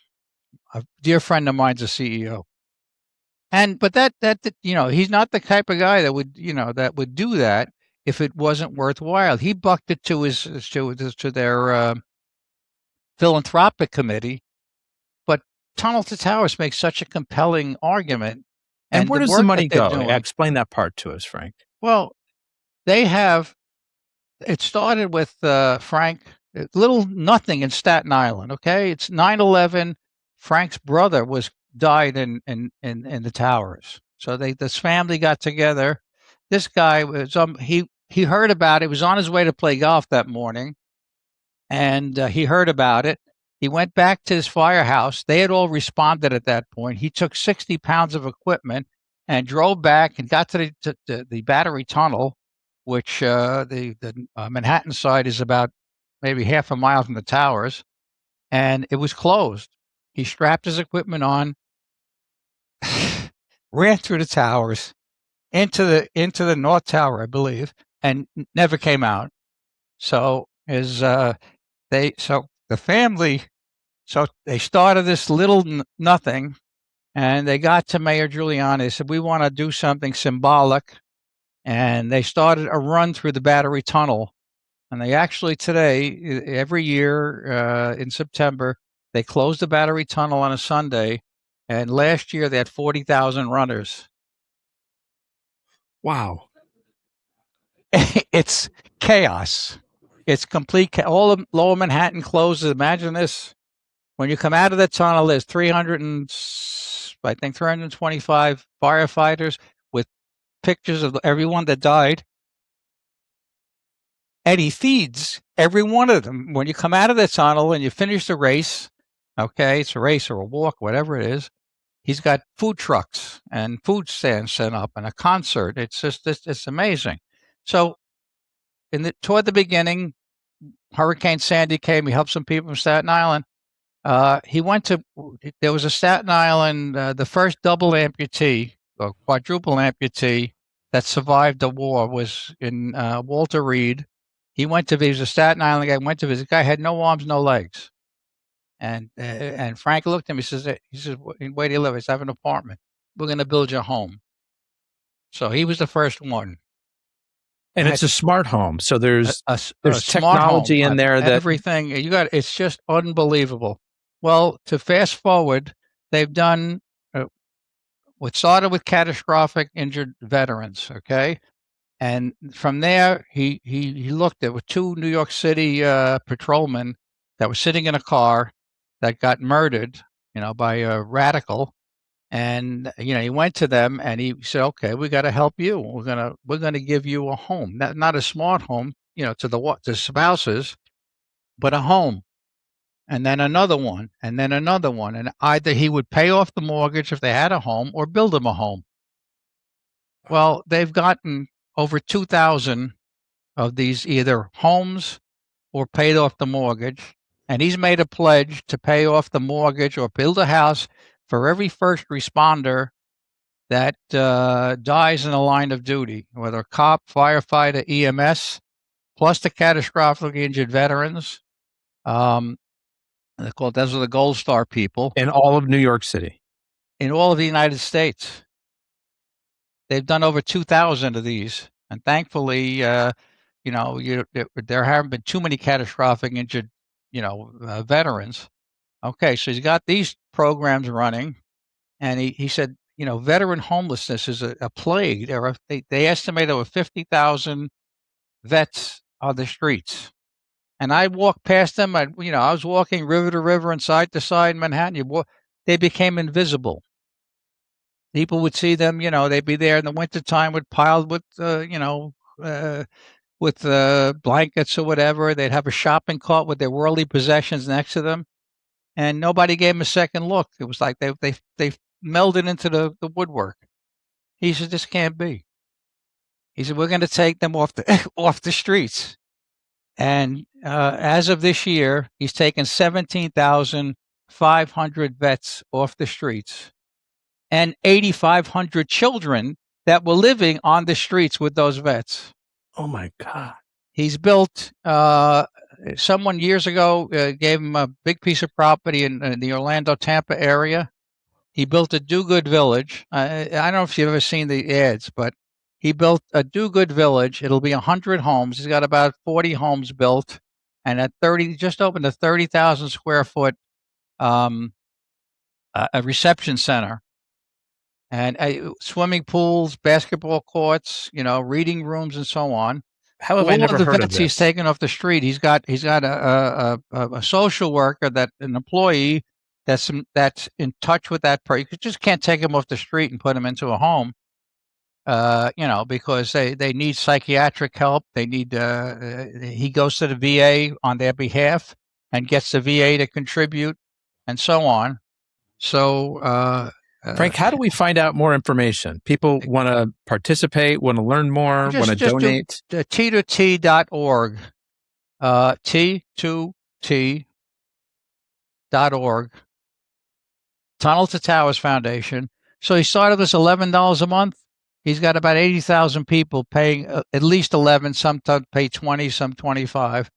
a dear friend of mine's a CEO. But that he's not the type of guy that would do that if it wasn't worthwhile. He bucked it to their philanthropic committee, but Tunnel to Towers makes such a compelling argument. And where the does the work money that they're go? doing- Explain that part to us, Frank. Well, it started with Frank, little nothing in Staten Island. Okay, it's 9/11. Frank's brother died in the towers. So this family got together. This guy was he heard about it. He was on his way to play golf that morning, and he heard about it. He went back to his firehouse. They had all responded at that point. He took 60 pounds of equipment and drove back and got to the Battery Tunnel, which the Manhattan side is about maybe half a mile from the towers, and it was closed. He strapped his equipment on, ran through the towers into the North Tower, I believe, and never came out. So the family, so they started this little nothing, and they got to Mayor Giuliani. They said, we want to do something symbolic, and they started a run through the Battery Tunnel. And they actually today, every year in September, they close the Battery Tunnel on a Sunday, and last year they had 40,000 runners. Wow. It's chaos. It's complete. All of Lower Manhattan closes. Imagine this. When you come out of the tunnel, there's 325 firefighters with pictures of everyone that died. And he feeds every one of them. When you come out of the tunnel and you finish the race, okay, it's a race or a walk, whatever it is, he's got food trucks and food stands set up and a concert. It's just, it's amazing. So toward the beginning, Hurricane Sandy came. He helped some people from Staten Island. There was a Staten Island, the first double amputee or quadruple amputee that survived the war was in Walter Reed. He was a Staten Island guy, went to visit. The guy had no arms, no legs. And Frank looked at him. He says, where do you live? I said, I have an apartment. We're going to build you a home. So he was the first one. And it's a smart home. So there's technology in there that everything it's just unbelievable. Well, to fast forward, they've done what started with catastrophic injured veterans. Okay. And from there, he looked at with two New York City patrolmen that were sitting in a car that got murdered, by a radical. And he went to them and he said, "Okay, we got to help you. We're gonna give you a home, not a smart home, to the spouses, but a home, and then another one, and then another one. And either he would pay off the mortgage if they had a home, or build them a home. Well, they've gotten over 2,000 of these either homes or paid off the mortgage, and he's made a pledge to pay off the mortgage or build a house for every first responder that dies in the line of duty, whether cop, firefighter, EMS, plus the catastrophically injured veterans. Those are the Gold Star people. In all of New York City. In all of the United States. They've done over 2,000 of these. And thankfully, there haven't been too many catastrophic injured, veterans. Okay, so he's got these programs running. And he said, veteran homelessness is a plague. They estimate over 50,000 vets on the streets. And I walked past them. I was walking river to river and side to side in Manhattan. They became invisible. People would see them, they'd be there in the wintertime piled with, blankets or whatever. They'd have a shopping cart with their worldly possessions next to them. And nobody gave them a second look. It was like they melded into the woodwork. He said, this can't be. He said, we're going to take them off the streets. And as of this year, he's taken 17,500 vets off the streets. and 8,500 children that were living on the streets with those vets. Oh my God. He's built, someone years ago gave him a big piece of property in the Orlando, Tampa area. He built a do-good village. I don't know if you've ever seen the ads, but he built a do-good village. It'll be 100 homes. He's got about 40 homes built, and just opened a 30,000 square foot a reception center, and swimming pools, basketball courts, reading rooms, and so on. How have I never the heard of vets he's this? taken off the street. He's got a social worker, an employee that's in touch with that person. You just can't take him off the street and put him into a home, because they need psychiatric help. They need he goes to the VA on their behalf and gets the VA to contribute, and so on. So Frank, how do we find out more information? People want to participate, want to learn more, want to donate. T2T.org. T2T.org. Tunnel to Towers Foundation. So he started this $11 a month. He's got about 80,000 people paying at least 11. Some pay 20, some 25.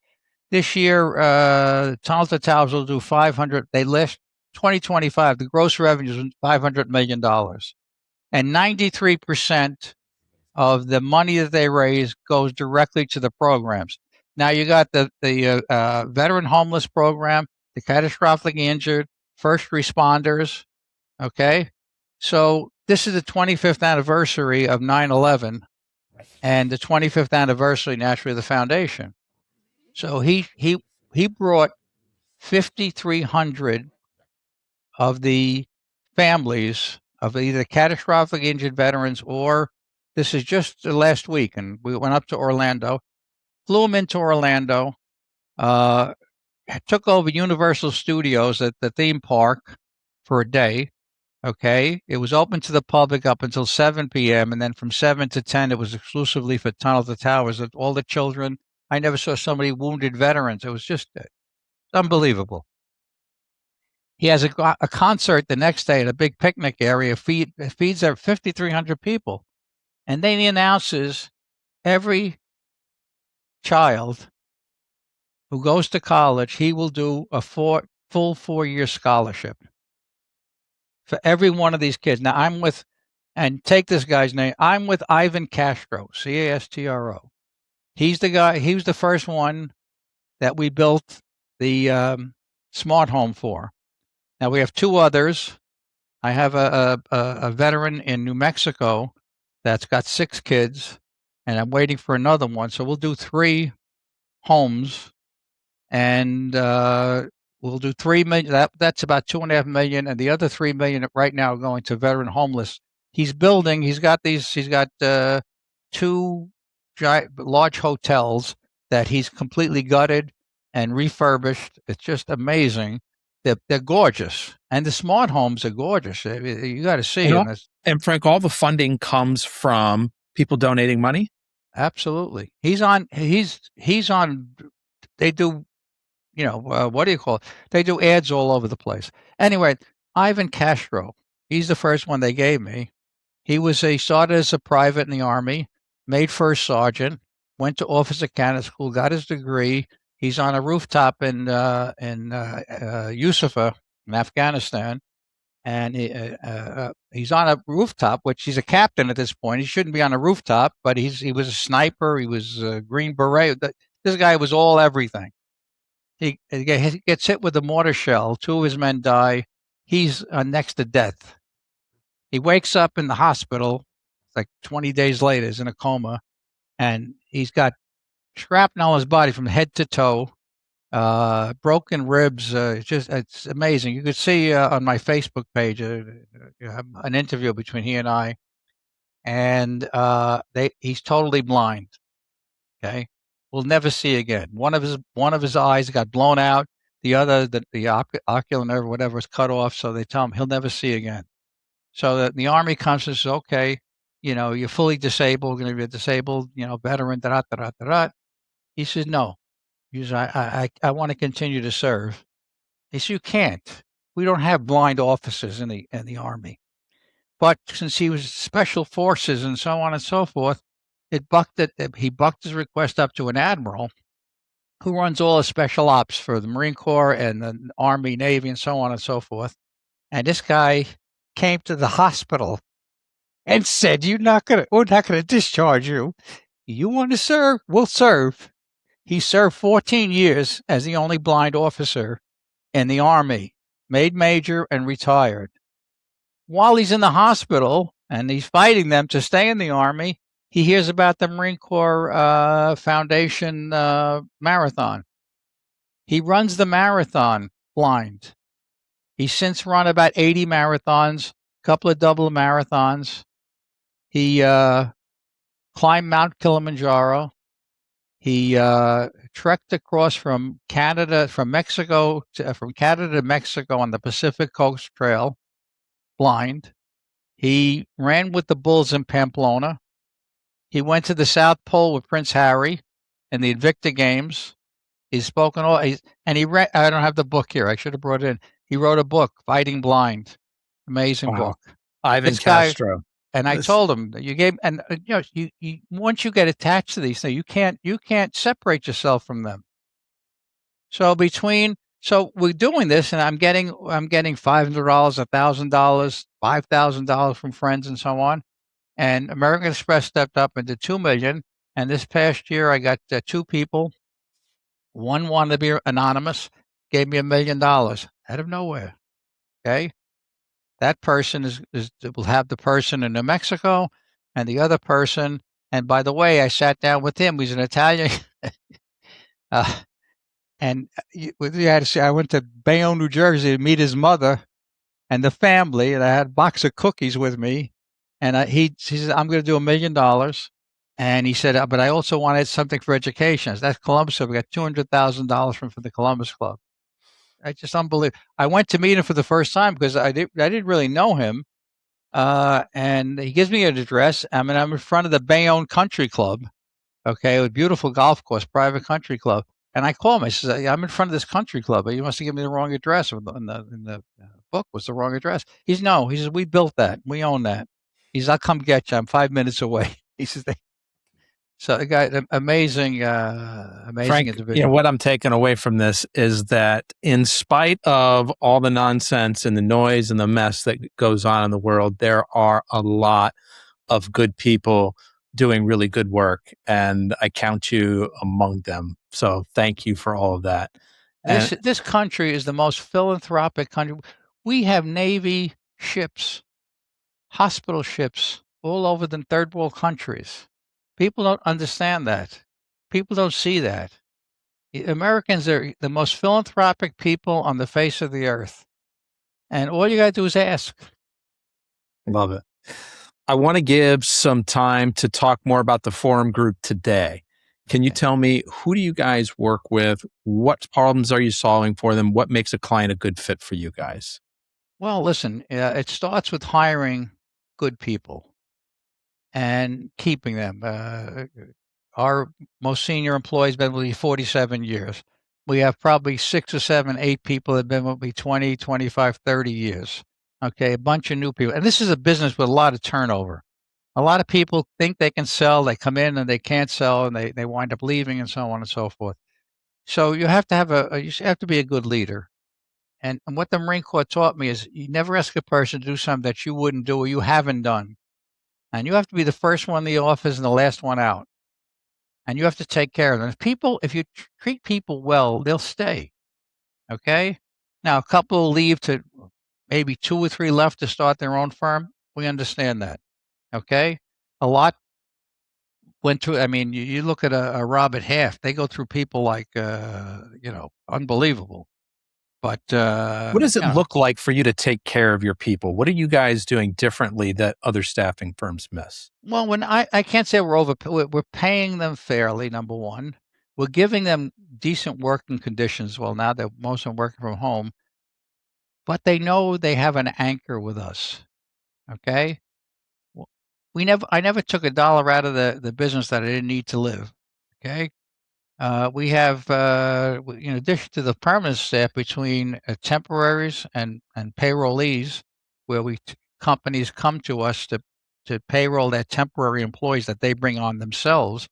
This year, Tunnel to Towers will do 500. They list 2025, the gross revenue is $500 million. And 93% of the money that they raise goes directly to the programs. Now you got the veteran homeless program, the catastrophically injured, first responders. Okay. So this is the 25th anniversary of 9/11 and the 25th anniversary, naturally, of the foundation. So he brought 5,300 of the families of either catastrophic injured veterans, or this is just last week, and we went up to Orlando, flew them into Orlando, took over Universal Studios at the theme park for a day. Okay, it was open to the public up until 7 p.m. and then from 7 to 10, it was exclusively for Tunnel to Towers. All the children. I never saw so many wounded veterans. It was just unbelievable. He has a concert the next day at a big picnic area. Feeds 5,300 people, and then he announces every child who goes to college, he will do a full 4-year scholarship for every one of these kids. Now I'm with, and take this guy's name. I'm with Ivan Castro, Castro. He's the guy. He was the first one that we built the smart home for. Now we have two others. I have a veteran in New Mexico that's got 6 kids, and I'm waiting for another one. So we'll do 3 homes, and we'll do $3 million. That's about $2.5 million, and the other $3 million right now are going to veteran homeless. He's building. He's got 2 large hotels that he's completely gutted and refurbished. It's just amazing. They're gorgeous, and the smart homes are gorgeous. You got to see them. And Frank, all the funding comes from people donating money. Absolutely, he's on. They do, what do you call it? They do ads all over the place. Anyway, Ivan Castro. He's the first one they gave me. He started as a private in the Army, made first sergeant, went to officer candidate school, got his degree. He's on a rooftop in Yusufa in Afghanistan, and he's on a rooftop, which he's a captain at this point. He shouldn't be on a rooftop, but he was a sniper. He was a Green Beret. This guy was all everything. He gets hit with a mortar shell. 2 of his men die. He's next to death. He wakes up in the hospital like 20 days later. He's in a coma, and he's got shrapnel on his body from head to toe, broken ribs. It's amazing. You could see on my Facebook page an interview between he and I, and he's totally blind. Okay, will never see again. One of his eyes got blown out. The other, the ocular nerve, whatever, was cut off. So they tell him he'll never see again. So the Army comes and says, okay, you're fully disabled, going to be a disabled, veteran, da-da-da-da-da-da. He says, no. He says, I want to continue to serve. He says, you can't. We don't have blind officers in the Army. But since he was special forces and so on and so forth, he bucked his request up to an admiral who runs all the special ops for the Marine Corps and the Army, Navy, and so on and so forth. And this guy came to the hospital and said, we're not gonna discharge you. You want to serve? We'll serve. He served 14 years as the only blind officer in the Army, made major and retired. While he's in the hospital and he's fighting them to stay in the Army, he hears about the Marine Corps Foundation marathon. He runs the marathon blind. He's since run about 80 marathons, a couple of double marathons. He climbed Mount Kilimanjaro. He trekked across from Canada to Mexico on the Pacific Coast Trail, blind. He ran with the Bulls in Pamplona. He went to the South Pole with Prince Harry in the Invicta Games. He's spoken all, and he read. I don't have the book here. I should have brought it in. He wrote a book, Fighting Blind, amazing book. Ivan Castro. And I told him that you gave, and you once you get attached to these things, you can't separate yourself from them. So we're doing this, and I'm getting $500, $1,000, $5,000 from friends, and so on. And American Express stepped up and did $2 million. And this past year, I got 2 people. One wanted to be anonymous, gave me $1 million out of nowhere. Okay, that person will have the person in New Mexico, and the other person. And by the way, I sat down with him. He's an Italian. And I went to Bayonne, New Jersey to meet his mother and the family, and I had a box of cookies with me. And he said, I'm going to do $1 million. And he said, but I also wanted something for education. That's Columbus. So we got $200,000 from the Columbus Club. It's just unbelievable. I went to meet him for the first time because I didn't really know him. And he gives me an address. I'm in front of the Bayonne Country Club. Okay, a beautiful golf course, private country club. And I call him. I said, I'm in front of this country club, but you must have given me the wrong address. In the book was the wrong address. He says, we built that. We own that. He says, I'll come get you. I'm 5 minutes away. He says, so the guy, amazing Frank, individual. What I'm taking away from this is that in spite of all the nonsense and the noise and the mess that goes on in the world, there are a lot of good people doing really good work, and I count you among them. So thank you for all of that. This country is the most philanthropic country. We have Navy ships, hospital ships all over the third world countries. People don't understand that. People don't see that. Americans are the most philanthropic people on the face of the earth. And all you got to do is ask. Love it. I want to give some time to talk more about the Forum Group today. Can you tell me, who do you guys work with? What problems are you solving for them? What makes a client a good fit for you guys? Well, listen, it starts with hiring good people and keeping them. Our most senior employee has been with me 47 years. We have probably 6 or 7, 8 people that have been with me 20, 25, 30 years. Okay, a bunch of new people. And this is a business with a lot of turnover. A lot of people think they can sell. They come in and they can't sell, and they wind up leaving, and so on and so forth. So you have to have to be a good leader. And what the Marine Corps taught me is you never ask a person to do something that you wouldn't do or you haven't done. And you have to be the first one in the office and the last one out. And you have to take care of them. If you treat people well, they'll stay. Okay? Now, a couple will leave to maybe 2 or 3 left to start their own firm. We understand that. Okay? A lot went through. I mean, you look at a Robert Half, they go through people like, unbelievable. But what does it look like for you to take care of your people? What are you guys doing differently that other staffing firms miss? Well, when I can't say we're paying them fairly, number one. We're giving them decent working conditions. Well, now that most of them working from home, but they know they have an anchor with us. Okay? I never took $1 out of the business that I didn't need to live. Okay? We have, in addition to the permanent staff, between temporaries and payrollees, where we companies come to us to payroll their temporary employees that they bring on themselves,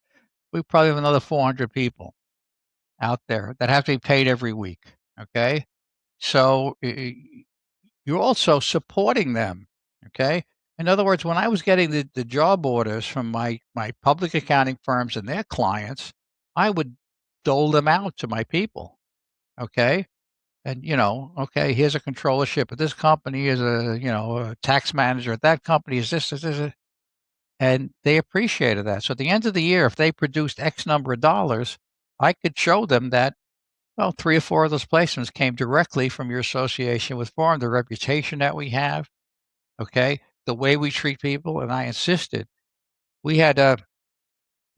we probably have another 400 people out there that have to be paid every week. Okay. So you're also supporting them. Okay. In other words, when I was getting the job orders from my public accounting firms and their clients, I would dole them out to my people. Okay. And, okay, here's a controllership at this company, here's a tax manager at that company, is this. And they appreciated that. So at the end of the year, if they produced X number of dollars, I could show them that, well, 3 or 4 of those placements came directly from your association with Forum, the reputation that we have, okay, the way we treat people. And I insisted. We had a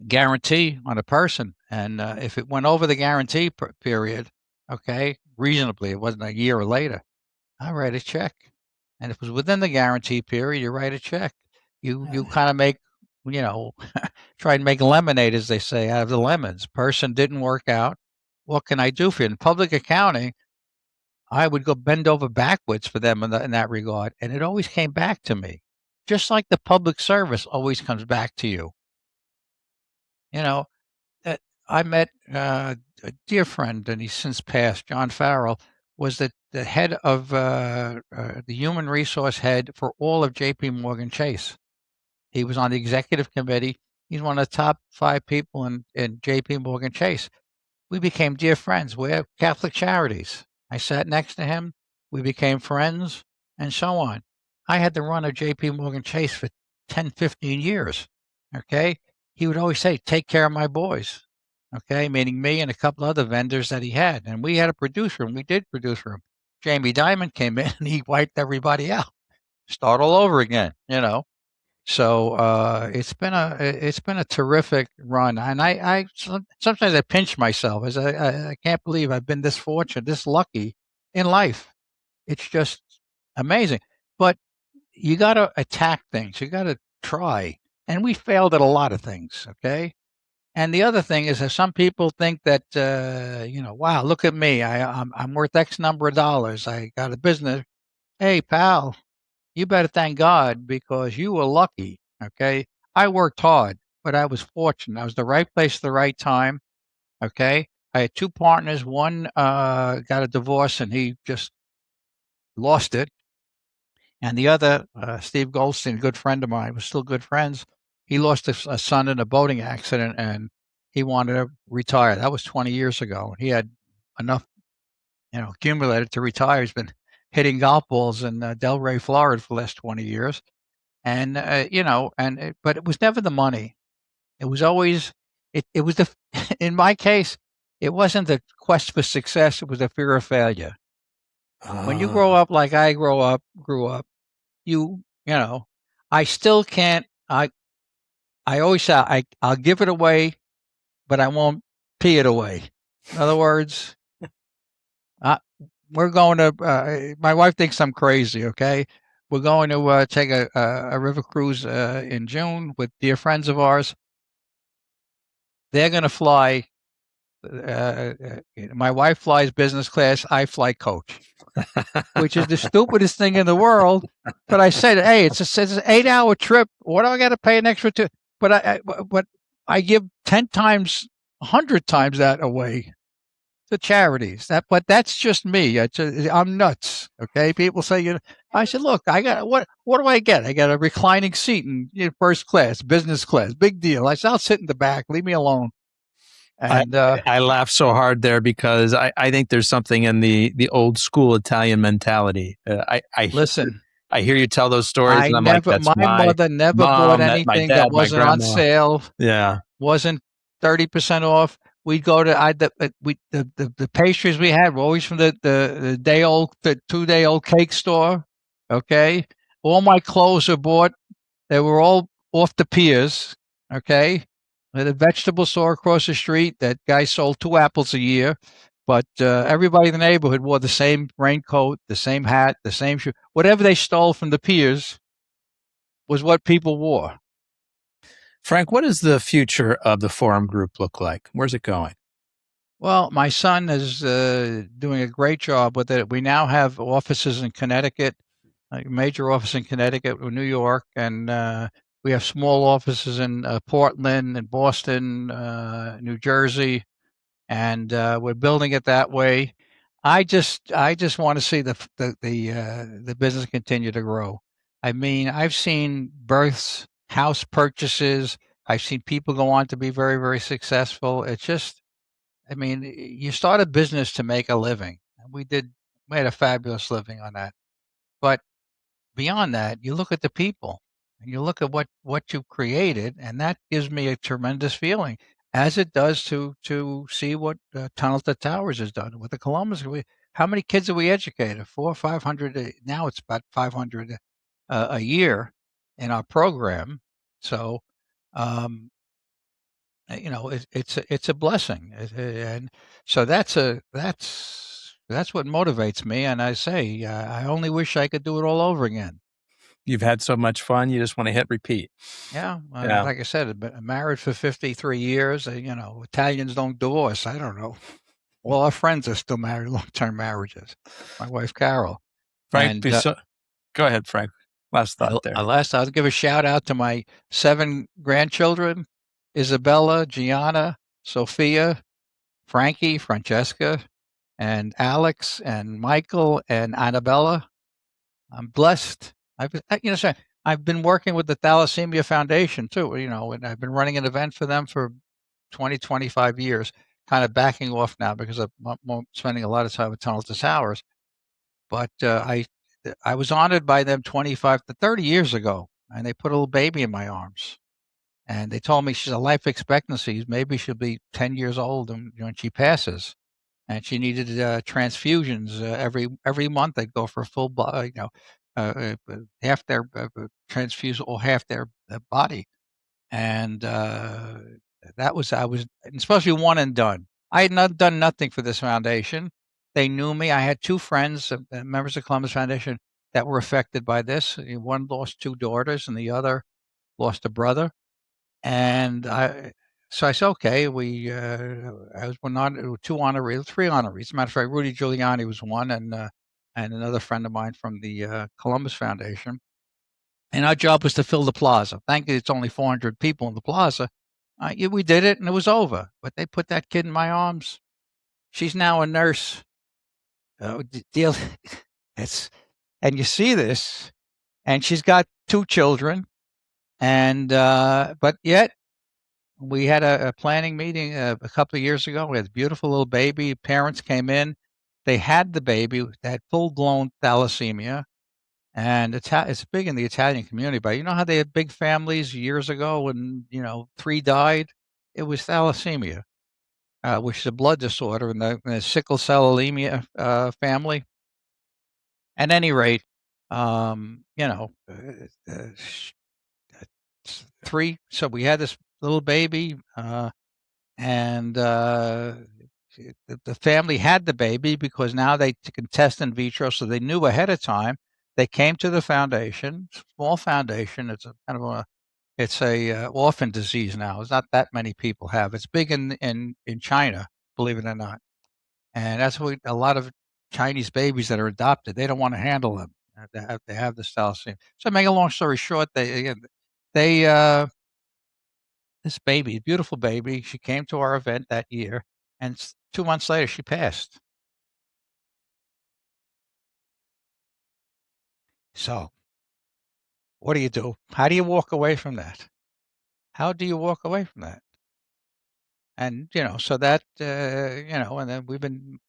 guarantee on a person. And if it went over the guarantee period, okay, reasonably, it wasn't a year or later, I write a check. And if it was within the guarantee period, you write a check. You kind of make, try and make lemonade, as they say, out of the lemons. Person didn't work out. What can I do for you? In public accounting, I would go bend over backwards for them in that regard. And it always came back to me, just like the public service always comes back to you. I met a dear friend, and he's since passed, John Farrell, was the head of the human resource head for all of J.P. Morgan Chase. He was on the executive committee. He's one of the top 5 people in J.P. Morgan Chase. We became dear friends. We're Catholic Charities. I sat next to him. We became friends, and so on. I had the run of J.P. Morgan Chase for 10, 15 years, okay? He would always say, take care of my boys, okay, meaning me and a couple other vendors that he had. And we had a producer, and we did produce for him. Jamie Dimon came in, and he wiped everybody out. Start all over again, So it's been a terrific run, and I sometimes I pinch myself as I can't believe I've been this fortunate, this lucky in life. It's just amazing. But you got to attack things. You got to try, and we failed at a lot of things. Okay. And the other thing is that some people think that, wow, look at me. I'm worth X number of dollars. I got a business. Hey, pal, you better thank God because you were lucky. Okay. I worked hard, but I was fortunate. I was the right place at the right time. Okay. I had 2 partners. One got a divorce and he just lost it. And the other, Steve Goldstein, a good friend of mine, was still good friends. He lost a son in a boating accident and he wanted to retire. That was 20 years ago. He had enough, accumulated to retire. He's been hitting golf balls in Delray, Florida for the last 20 years. And, but it was never the money. It was always, it was in my case, it wasn't the quest for success. It was the fear of failure. When you grow up like I grew up, I still can't, I always say, I'll give it away, but I won't pee it away. In other words, we're going to, my wife thinks I'm crazy. Okay. We're going to take a river cruise in June with dear friends of ours. They're going to fly. My wife flies business class. I fly coach, which is the stupidest thing in the world. But I said, hey, it's an 8-hour trip. What do I got to pay an extra to? But I give 10 times, 100 times that away to charities. But that's just me. I'm nuts. Okay. People say, I said, look, I got, what do I get? I got a reclining seat in first class, business class, big deal. I said, I'll sit in the back, leave me alone. And I laugh so hard there because I think there's something in the old school Italian mentality. Listen, I hear you tell those stories, and I'm like, that's my mother never bought anything that wasn't on sale. Yeah, wasn't 30% off. We'd go to the pastries we had were always from the 2-day-old cake store. Okay, all my clothes are bought. They were all off the piers. Okay. At a vegetable store across the street, that guy sold 2 apples a year, but everybody in the neighborhood wore the same raincoat, the same hat, the same shoe. Whatever they stole from the piers was what people wore. Frank, what does the future of the Forum Group look like? Where's it going? Well, my son is doing a great job with it. We now have offices in Connecticut, a major office in Connecticut or New York, and we have small offices in Portland and Boston, New Jersey, and we're building it that way. I just want to see the business continue to grow. I mean, I've seen births, house purchases. I've seen people go on to be very, very successful. It's just, I mean, you start a business to make a living. We had a fabulous living on that. But beyond that, you look at the people and you look at what you've created, and that gives me a tremendous feeling, as it does to see what Tunnel to Towers has done with the Columbus. How many kids have we educated? 400 or 500. Now it's about 500 a year in our program. So, it's a blessing, and so that's what motivates me. And I say, I only wish I could do it all over again. You've had so much fun, you just want to hit repeat. Yeah, like I said, I've been married for 53 years. Italians don't divorce. I don't know. All our friends are still married, long-term marriages. My wife, Carol. Frank, go ahead, Frank. Last thought there. I'll give a shout out to my 7 grandchildren: Isabella, Gianna, Sophia, Frankie, Francesca, and Alex, and Michael, and Annabella. I'm blessed. I've been working with the Thalassemia Foundation too, and I've been running an event for them for 20, 25 years, kind of backing off now because I'm spending a lot of time with Tunnel to Towers. But I was honored by them 25 to 30 years ago, and they put a little baby in my arms. And they told me she's a life expectancy. Maybe she'll be 10 years old when she passes. And she needed transfusions every month. They'd go for a full, half their transfuse or half their body. And I was supposed to be one and done. I had done nothing for this foundation. They knew me. I had 2 friends, members of Columbus Foundation, that were affected by this. One lost 2 daughters, and the other lost a brother. And so I said, okay, I was 2 honorees, 3 honorees. As a matter of fact, Rudy Giuliani was one, and another friend of mine from the Columbus Foundation. And our job was to fill the plaza. Thankfully, it's only 400 people in the plaza. We did it, and it was over. But they put that kid in my arms. She's now a nurse. And you see this, and she's got 2 children. And but yet we had a planning meeting a couple of years ago. We had a beautiful little baby. Parents came in. They had the baby. They had full-blown thalassemia. And it's big in the Italian community. But you know how they had big families years ago when, 3 died? It was thalassemia, which is a blood disorder in the sickle cell anemia family. At any rate, 3. So we had this little baby, and the family had the baby because now they can test in vitro, so they knew ahead of time. They came to the foundation, small foundation. It's a orphan disease now. It's not that many people have. It's big in China, believe it or not, and that's what a lot of Chinese babies that are adopted. They don't want to handle them. They have this thalassemia. So, make a long story short, this baby, beautiful baby, she came to our event that year, and 2 months later, she passed. So, what do you do? How do you walk away from that? How do you walk away from that? And, so that, and then we've been,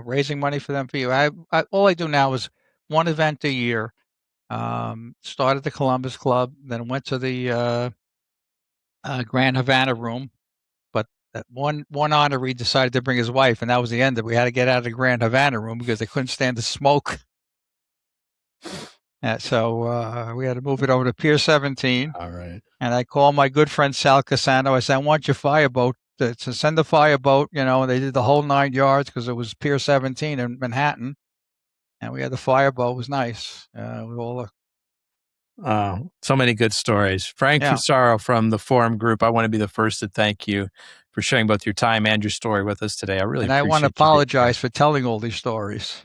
raising money for them for you. All I do now is one event a year. Started the Columbus Club, then went to the Grand Havana Room. But one honoree decided to bring his wife, and that was the end of it. We had to get out of the Grand Havana Room because they couldn't stand the smoke. So we had to move it over to Pier 17. All right. And I called my good friend Sal Casano. I said, I want your fireboat to send the fireboat, and they did the whole 9 yards because it was Pier 17 in Manhattan. And we had the fireboat. It was nice. With all so many good stories. Frank Fusaro from the Forum Group. I want to be the first to thank you for sharing both your time and your story with us today. I really appreciate it. And I want to apologize for telling all these stories.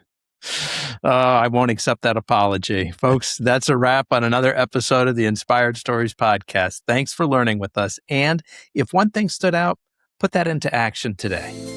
I won't accept that apology. Folks, that's a wrap on another episode of the Inspired Stories podcast. Thanks for learning with us. And if one thing stood out, put that into action today.